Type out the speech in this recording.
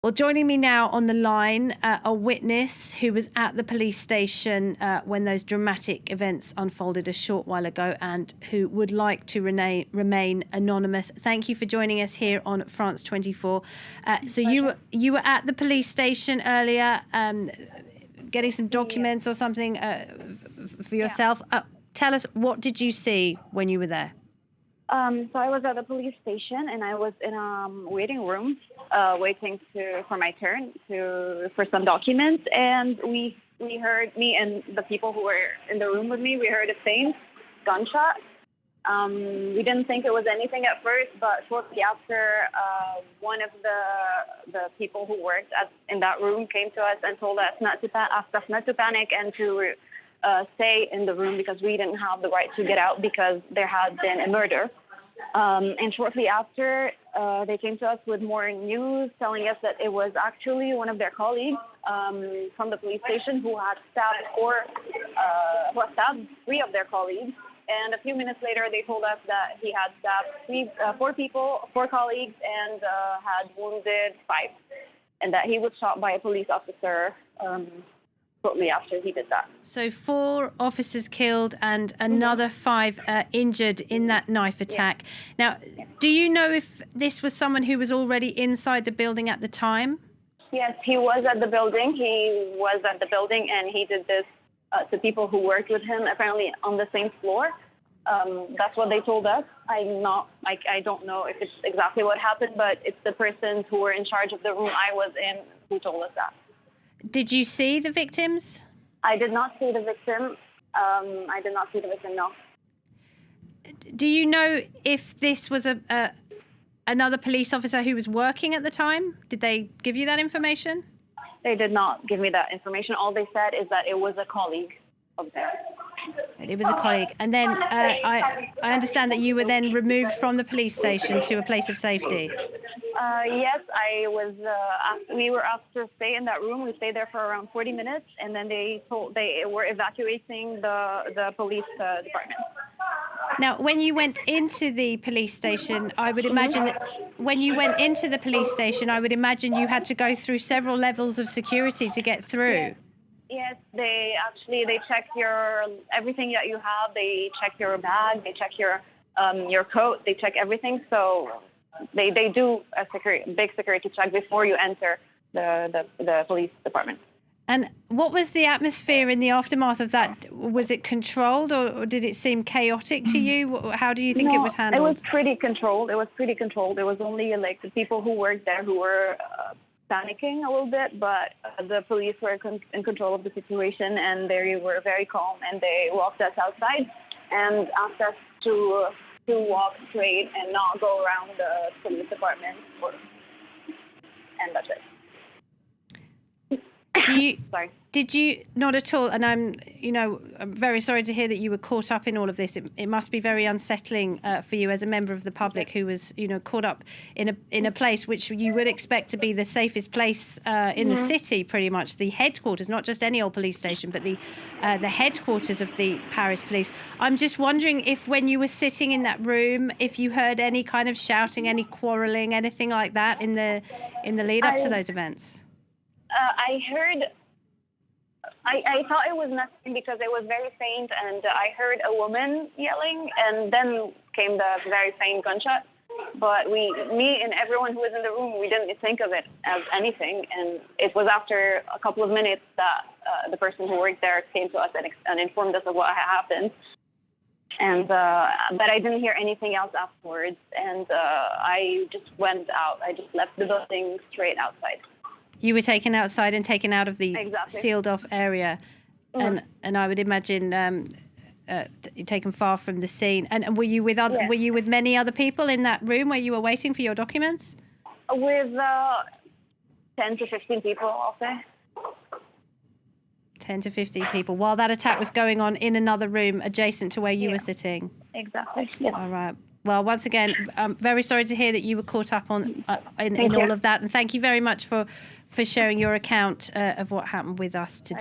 Well, joining me now on the line, a witness who was at the police station when those dramatic events unfolded a short while ago and who would like to remain anonymous. Thank you for joining us here on France 24. So you were at the police station earlier getting some documents or something for yourself. Tell us, what did you see when you were there? So I was at the police station and I was in a waiting room, waiting for my turn for some documents. And we heard, me and the people who were in the room with me, we heard a faint gunshot. We didn't think it was anything at first, but shortly after, one of the people who worked in that room came to us and told us asked us not to panic and to stay in the room because we didn't have the right to get out because there had been a murder. And shortly after, they came to us with more news telling us that it was actually one of their colleagues from the police station who had stabbed three of their colleagues. And a few minutes later, they told us that he had stabbed four colleagues, and had wounded 5, and that he was shot by a police officer shortly after he did that. So 4 officers killed and another 5 injured in that knife attack. Yeah. Now, do you know if this was someone who was already inside the building at the time? Yes, he was at the building. And he did this to people who worked with him, apparently on the same floor. That's what they told us. I don't know if it's exactly what happened, but it's the persons who were in charge of the room I was in who told us that. Did you see the victims? I did not see the victim. No. Do you know if this was another police officer who was working at the time? Did they give you that information? They did not give me that information. All they said is that it was a colleague of theirs. It was a colleague. And then I understand that you were then removed from the police station to a place of safety. Yes, we were asked to stay in that room. We stayed there for around 40 minutes, and then they were evacuating the police department. Now, when you went into the police station, I would imagine that when you went into the police station, I would imagine you had to go through several levels of security to get through. Yes, they check everything that you have. They check your bag. They check your coat. They check everything. So they do a big security check before you enter the police department. And what was the atmosphere in the aftermath of that? Was it controlled, or did it seem chaotic to you? How do you think it was handled? It was pretty controlled. It was only like the people who worked there who were panicking a little bit, but the police were in control of the situation, and they were very calm, and they walked us outside and asked us to walk straight and not go around the police department, and that's it. Did you not at all? And I'm very sorry to hear that you were caught up in all of this. It must be very unsettling for you as a member of the public who was, caught up in a place which you would expect to be the safest place in the city, pretty much the headquarters, not just any old police station, but the headquarters of the Paris police. I'm just wondering if, when you were sitting in that room, if you heard any kind of shouting, any quarrelling, anything like that in the lead up to those events. I thought it was nothing because it was very faint, and I heard a woman yelling, and then came the very faint gunshot. But me and everyone who was in the room, we didn't think of it as anything. And it was after a couple of minutes that the person who worked there came to us and informed us of what had happened. And but I didn't hear anything else afterwards, and I just went out. I just left the building straight outside. You were taken outside and taken out of the sealed-off area, and I would imagine taken far from the scene. And were you with many other people in that room where you were waiting for your documents? With 10 to 15 people, I'll say. 10 to 15 people, while that attack was going on in another room adjacent to where you were sitting. Exactly. Yeah. All right. Well, once again, I'm very sorry to hear that you were caught up in all of that, and thank you very much for sharing your account of what happened with us today.